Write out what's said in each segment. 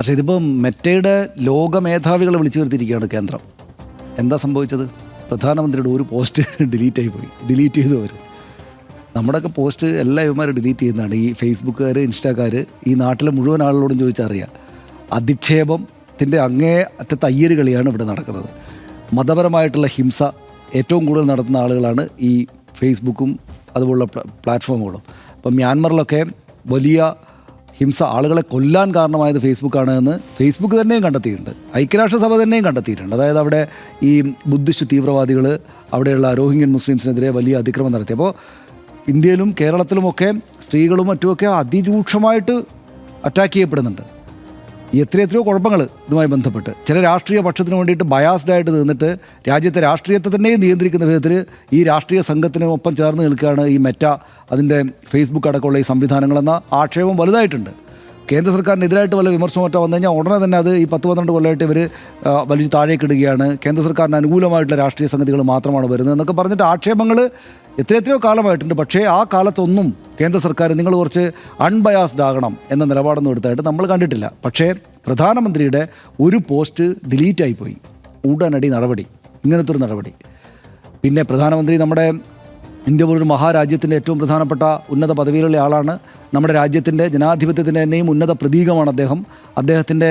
പക്ഷേ ഇതിപ്പം മെറ്റയുടെ ലോക മേധാവികളെ വിളിച്ചു നിർത്തിയിരിക്കുകയാണ് കേന്ദ്രം. എന്താ സംഭവിച്ചത്? പ്രധാനമന്ത്രിയുടെ ഒരു പോസ്റ്റ് ഡിലീറ്റ് ചെയ്തു അവർ. നമ്മുടെയൊക്കെ പോസ്റ്റ് എല്ലാ ഇവന്മാരും ഡിലീറ്റ് ചെയ്യുന്നതാണ്. ഈ ഫേസ്ബുക്കുകാർ, ഇൻസ്റ്റാക്കാർ, ഈ നാട്ടിലെ മുഴുവൻ ആളുകളോടും ചോദിച്ചറിയാം. അധിക്ഷേപത്തിൻ്റെ അങ്ങേ അറ്റത്തെ അയ്യര് കളിയാണ് ഇവിടെ നടക്കുന്നത്. മതപരമായിട്ടുള്ള ഹിംസ ഏറ്റവും കൂടുതൽ നടത്തുന്ന ആളുകളാണ് ഈ ഫേസ്ബുക്കും അതുപോലുള്ള പ്ലാറ്റ്ഫോമുകളും. ഇപ്പം മ്യാൻമറിലൊക്കെ വലിയ ഹിംസ, ആളുകളെ കൊല്ലാൻ കാരണമായത് ഫേസ്ബുക്കാണ് എന്ന് ഫേസ്ബുക്ക് തന്നെയും കണ്ടെത്തിയിട്ടുണ്ട്. ഐക്യരാഷ്ട്രസഭ തന്നെയും കണ്ടെത്തിയിട്ടുണ്ട്. അതായത് അവിടെ ഈ ബുദ്ധിസ്റ്റ് തീവ്രവാദികൾ അവിടെയുള്ള റോഹിംഗ്യൻ മുസ്ലിംസിനെതിരെ വലിയ അതിക്രമം നടത്തി. അപ്പോൾ ഇന്ത്യയിലും കേരളത്തിലുമൊക്കെ സ്ത്രീകളും മറ്റുമൊക്കെ അതിരൂക്ഷമായിട്ട് അറ്റാക്ക് ചെയ്യപ്പെടുന്നുണ്ട്. എത്രയോ കുഴപ്പങ്ങൾ ഇതുമായി ബന്ധപ്പെട്ട് ചില രാഷ്ട്രീയ പക്ഷത്തിന് വേണ്ടിയിട്ട് ബയാസ്ഡായിട്ട് നിന്നിട്ട് രാജ്യത്തെ രാഷ്ട്രീയത്തെ തന്നെയും നിയന്ത്രിക്കുന്ന വിധത്തിൽ ഈ രാഷ്ട്രീയ സംഘത്തിനൊപ്പം ചേർന്ന് നിൽക്കുകയാണ് ഈ മെറ്റ, അതിൻ്റെ ഫേസ്ബുക്ക് അടക്കമുള്ള ഈ സംവിധാനങ്ങളെന്ന ആക്ഷേപം വലുതായിട്ടുണ്ട്. കേന്ദ്ര സർക്കാരിനെതിരായിട്ട് വല്ല വിമർശനം മറ്റോ വന്നു കഴിഞ്ഞാൽ ഉടനെ തന്നെ അത് ഈ 10-12 കൊല്ലമായിട്ട് ഇവർ വലിയ താഴേക്കിടുകയാണ്. കേന്ദ്ര സർക്കാരിന് അനുകൂലമായിട്ടുള്ള രാഷ്ട്രീയ സംഗതികൾ മാത്രമാണ് വരുന്നത് എന്നൊക്കെ പറഞ്ഞിട്ട് ആക്ഷേപങ്ങൾ എത്രയോ കാലമായിട്ടുണ്ട്. പക്ഷേ ആ കാലത്തൊന്നും കേന്ദ്ര സർക്കാർ നിങ്ങൾ കുറച്ച് അൺബയാസ്ഡ് ആകണം എന്ന നിലപാടൊന്നും എടുത്തായിട്ട് നമ്മൾ കണ്ടിട്ടില്ല. പക്ഷേ പ്രധാനമന്ത്രിയുടെ ഒരു പോസ്റ്റ് ഡിലീറ്റായിപ്പോയി. ഉടനടി നടപടി, ഇങ്ങനത്തെ ഒരു നടപടി. പിന്നെ പ്രധാനമന്ത്രി നമ്മുടെ ഇന്ത്യ പോലൊരു മഹാരാജ്യത്തിൻ്റെ ഏറ്റവും പ്രധാനപ്പെട്ട ഉന്നത പദവിയിലുള്ള ആളാണ്. നമ്മുടെ രാജ്യത്തിൻ്റെ ജനാധിപത്യത്തിൻ്റെ തന്നെയും ഉന്നത പ്രതീകമാണ് അദ്ദേഹം. അദ്ദേഹത്തിൻ്റെ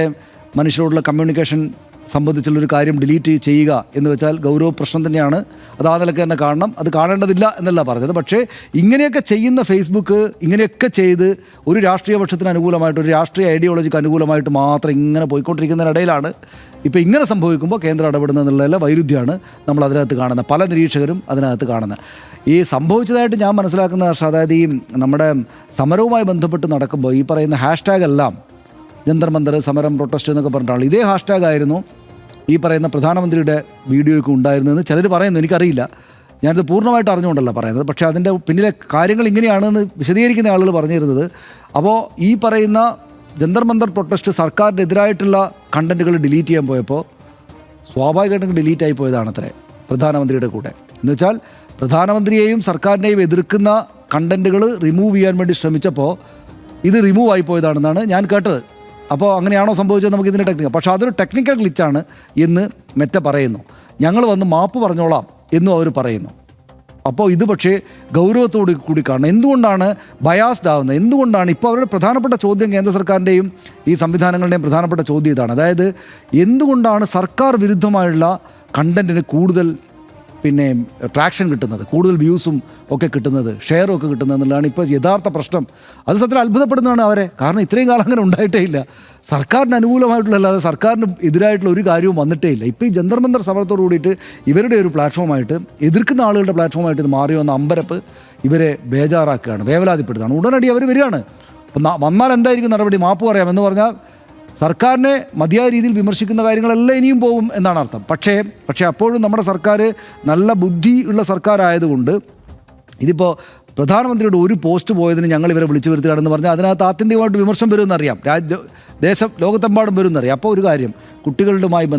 മനുഷ്യരോടുള്ള കമ്മ്യൂണിക്കേഷൻ സംബന്ധിച്ചുള്ളൊരു കാര്യം ഡിലീറ്റ് ചെയ്യുക എന്ന് വെച്ചാൽ ഗൗരവ പ്രശ്നം തന്നെയാണ്. അത് ആ നിലയ്ക്ക് തന്നെ കാണണം. അത് കാണേണ്ടതില്ല എന്നല്ല പറഞ്ഞത്. പക്ഷേ ഇങ്ങനെയൊക്കെ ചെയ്യുന്ന ഫേസ്ബുക്ക് ഇങ്ങനെയൊക്കെ ചെയ്ത് ഒരു രാഷ്ട്രീയ പക്ഷത്തിന് അനുകൂലമായിട്ട്, ഒരു രാഷ്ട്രീയ ഐഡിയോളജിക്ക് അനുകൂലമായിട്ട് മാത്രം ഇങ്ങനെ പോയിക്കൊണ്ടിരിക്കുന്നതിനിടയിലാണ് ഇപ്പോൾ ഇങ്ങനെ സംഭവിക്കുമ്പോൾ കേന്ദ്രം ഇടപെടുന്നതെന്നുള്ള വൈരുദ്ധ്യമാണ് നമ്മൾ അതിനകത്ത് കാണുന്നത്. പല നിരീക്ഷകരും അതിനകത്ത് കാണുന്നത്. ഈ സംഭവിച്ചതായിട്ട് ഞാൻ മനസ്സിലാക്കുന്ന അതായത് ഈ നമ്മുടെ സമരവുമായി ബന്ധപ്പെട്ട് നടക്കുമ്പോൾ ഈ പറയുന്ന ഹാഷ്ടാഗ് എല്ലാം ജന്തർ മന്ദർ, സമരം, പ്രൊട്ടസ്റ്റ് എന്നൊക്കെ പറഞ്ഞിട്ടാണ്. ഇതേ ഹാഷ്ടാഗ് ആയിരുന്നു ഈ പറയുന്ന പ്രധാനമന്ത്രിയുടെ വീഡിയോയ്ക്ക് ഉണ്ടായിരുന്നതെന്ന് ചിലർ പറയുന്നു. എനിക്കറിയില്ല, ഞാനിത് പൂർണ്ണമായിട്ട് അറിഞ്ഞുകൊണ്ടല്ല പറയുന്നത്. പക്ഷേ അതിൻ്റെ പിന്നിലെ കാര്യങ്ങൾ ഇങ്ങനെയാണെന്ന് വിശദീകരിക്കുന്ന ആളുകൾ പറഞ്ഞിരുന്നത്. അപ്പോൾ ഈ പറയുന്ന ജന്തർ മന്ദർ പ്രൊട്ടസ്റ്റ് സർക്കാരിനെതിരായിട്ടുള്ള കണ്ടൻറ്റുകൾ ഡിലീറ്റ് ചെയ്യാൻ പോയപ്പോൾ സ്വാഭാവികമായിട്ടും ഡിലീറ്റായി പോയതാണത്രേ പ്രധാനമന്ത്രിയുടെ കൂടെ. എന്നുവെച്ചാൽ പ്രധാനമന്ത്രിയെയും സർക്കാരിനെയും എതിർക്കുന്ന കണ്ടൻറ്റുകൾ റിമൂവ് ചെയ്യാൻ വേണ്ടി ശ്രമിച്ചപ്പോൾ ഇത് റിമൂവ് ആയി പോയതാണെന്നാണ് ഞാൻ കേട്ടത്. അപ്പോൾ അങ്ങനെയാണോ സംഭവിച്ചത് നമുക്ക് ഇതിൻ്റെ ടെക്നിക്കൽ, പക്ഷേ അതൊരു ടെക്നിക്കൽ ഗ്ലിച്ചാണ് എന്ന് മെറ്റ പറയുന്നു. ഞങ്ങൾ വന്ന് മാപ്പ് പറഞ്ഞോളാം എന്നും അവർ പറയുന്നു. അപ്പോൾ ഇത് പക്ഷേ ഗൗരവത്തോടു കൂടി കാണണം. എന്തുകൊണ്ടാണ് ബയാസ്ഡ് ആവുന്നത്? എന്തുകൊണ്ടാണ് ഇപ്പോൾ അവരുടെ പ്രധാനപ്പെട്ട ചോദ്യം, കേന്ദ്ര സർക്കാരിൻ്റെയും ഈ സംവിധാനങ്ങളുടെയും പ്രധാനപ്പെട്ട ചോദ്യം ഇതാണ്. അതായത് എന്തുകൊണ്ടാണ് സർക്കാർ വിരുദ്ധമായുള്ള കണ്ടൻറ്റിന് കൂടുതൽ ട്രാക്ഷൻ കിട്ടുന്നത്, കൂടുതൽ വ്യൂസും ഒക്കെ കിട്ടുന്നത്, ഷെയറും ഒക്കെ കിട്ടുന്നത് എന്നുള്ളതാണ് ഇപ്പോൾ യഥാർത്ഥ പ്രശ്നം. അത് സത്യത്തിൽ അത്ഭുതപ്പെടുന്നതാണ് അവരെ. കാരണം ഇത്രയും കാലം അങ്ങനെ ഉണ്ടായിട്ടേ ഇല്ല. സർക്കാരിന് അനുകൂലമായിട്ടുള്ള അല്ലാതെ സർക്കാരിന് എതിരായിട്ടുള്ള ഒരു കാര്യവും വന്നിട്ടേ ഇല്ല. ഇപ്പോൾ ഈ ജന്തർ മന്ദർ സമരത്തോട് കൂടിയിട്ട് ഇവരുടെ ഒരു പ്ലാറ്റ്ഫോമായിട്ട്, എതിർക്കുന്ന ആളുകളുടെ പ്ലാറ്റ്ഫോമായിട്ട് ഇത് മാറി വന്ന അമ്പരപ്പ് ഇവരെ ബേജാറാക്കുകയാണ്, വേവലാതിപ്പെടുത്താണ്. ഉടനടി അവർ വരികയാണ്. അപ്പം വന്നാൽ എന്തായിരിക്കും നടപടി? മാപ്പ് പറയാമെന്ന് പറഞ്ഞാൽ സർക്കാരിനെ മതിയായ രീതിയിൽ വിമർശിക്കുന്ന കാര്യങ്ങളെല്ലാം ഇനിയും പോകും എന്നാണ് അർത്ഥം. പക്ഷേ അപ്പോഴും നമ്മുടെ സർക്കാർ നല്ല ബുദ്ധി ഉള്ള സർക്കാരായതുകൊണ്ട് ഇതിപ്പോൾ പ്രധാനമന്ത്രിയുടെ ഒരു പോസ്റ്റ് പോയതിന് ഞങ്ങൾ ഇവരെ വിളിച്ചു വരുത്തുകയാണെന്ന് പറഞ്ഞാൽ അതിനകത്ത് ആത്യന്തികമായിട്ട് വിമർശനം വരുമെന്നറിയാം, ലോകത്തെമ്പാടും വരുമെന്നറിയാം. അപ്പോൾ ഒരു കാര്യം, കുട്ടികളുമായി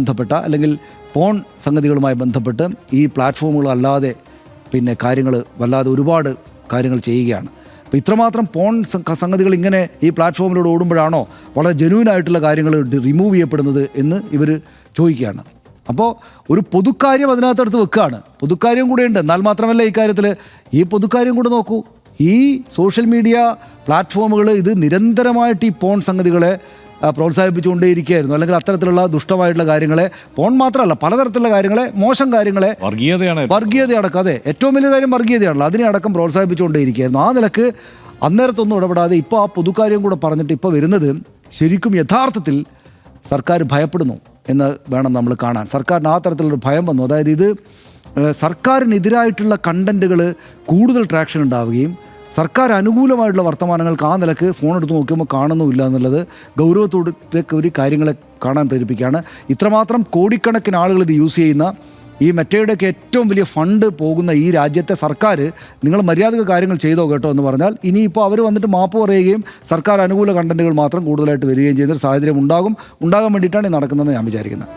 അല്ലെങ്കിൽ പോൺ സംഗതികളുമായി ബന്ധപ്പെട്ട് ഈ പ്ലാറ്റ്ഫോമുകൾ അല്ലാതെ കാര്യങ്ങൾ വല്ലാതെ ഒരുപാട് കാര്യങ്ങൾ ചെയ്യുകയാണ്. അപ്പോൾ ഇത്രമാത്രം പോൺ സംഗതികൾ ഇങ്ങനെ ഈ പ്ലാറ്റ്ഫോമിലൂടെ ഓടുമ്പോഴാണോ വളരെ ജെന്യൂനായിട്ടുള്ള കാര്യങ്ങൾ റിമൂവ് ചെയ്യപ്പെടുന്നത് എന്ന് ഇവർ ചോദിക്കുകയാണ്. അപ്പോൾ ഒരു പൊതുക്കാര്യം അതിനകത്തെടുത്ത് വെക്കുകയാണ്. പൊതുക്കാര്യം കൂടെ ഉണ്ട്. എന്നാൽ മാത്രമല്ല ഈ കാര്യത്തിൽ ഈ പൊതുക്കാര്യം കൂടെ നോക്കൂ. ഈ സോഷ്യൽ മീഡിയ പ്ലാറ്റ്ഫോമുകൾ ഇത് നിരന്തരമായിട്ട് ഈ പോൺ സംഗതികളെ പ്രോത്സാഹിപ്പിച്ചുകൊണ്ടേയിരിക്കുകയായിരുന്നു. അല്ലെങ്കിൽ അത്തരത്തിലുള്ള ദുഷ്ടമായിട്ടുള്ള കാര്യങ്ങളെ, പോൺ മാത്രമല്ല പലതരത്തിലുള്ള കാര്യങ്ങളെ, മോശം കാര്യങ്ങളെ, വർഗീയതയടക്കം, അതെ ഏറ്റവും വലിയ കാര്യം വർഗീയതയാണല്ലോ, അതിനെ അടക്കം പ്രോത്സാഹിപ്പിച്ചുകൊണ്ടേയിരിക്കുകയായിരുന്നു. ആ നിലക്ക് അന്നേരത്തൊന്നും ഇടപെടാതെ ഇപ്പോൾ ആ പൊതുക്കാര്യം കൂടെ പറഞ്ഞിട്ട് ഇപ്പോൾ വരുന്നത് ശരിക്കും യഥാർത്ഥത്തിൽ സർക്കാർ ഭയപ്പെടുന്നു എന്ന് വേണം നമ്മൾ കാണാൻ. സർക്കാരിന് ആ തരത്തിലുള്ളൊരു ഭയം വന്നു. അതായത് ഇത് സർക്കാരിനെതിരായിട്ടുള്ള കണ്ടൻറ്റുകൾ കൂടുതൽ ട്രാക്ഷൻ ഉണ്ടാവുകയും സർക്കാർ അനുകൂലമായിട്ടുള്ള വർത്തമാനങ്ങൾക്ക് ആ നിലക്ക് ഫോൺ എടുത്ത് നോക്കുമ്പോൾ കാണുന്നുമില്ല എന്നുള്ളത് ഗൗരവത്തോടെ ഒരു കാര്യങ്ങളെ കാണാൻ പ്രേരിപ്പിക്കുകയാണ്. ഇത്രമാത്രം കോടിക്കണക്കിന് ആളുകൾ ഇത് യൂസ് ചെയ്യുന്ന ഈ മെറ്റയുടെയൊക്കെ ഏറ്റവും വലിയ ഫണ്ട് പോകുന്ന ഈ രാജ്യത്തെ സർക്കാർ നിങ്ങൾ മര്യാദക കാര്യങ്ങൾ ചെയ്തോ കേട്ടോ എന്ന് പറഞ്ഞാൽ ഇനിയിപ്പോൾ അവർ വന്നിട്ട് മാപ്പ് പറയുകയും സർക്കാർ അനുകൂല കണ്ടൻറ്റുകൾ മാത്രം കൂടുതലായിട്ട് വരികയും ചെയ്യുന്നൊരു സാഹചര്യം ഉണ്ടാകാൻ വേണ്ടിയിട്ടാണ് ഈ നടക്കുന്നതെന്ന് ഞാൻ വിചാരിക്കുന്നത്.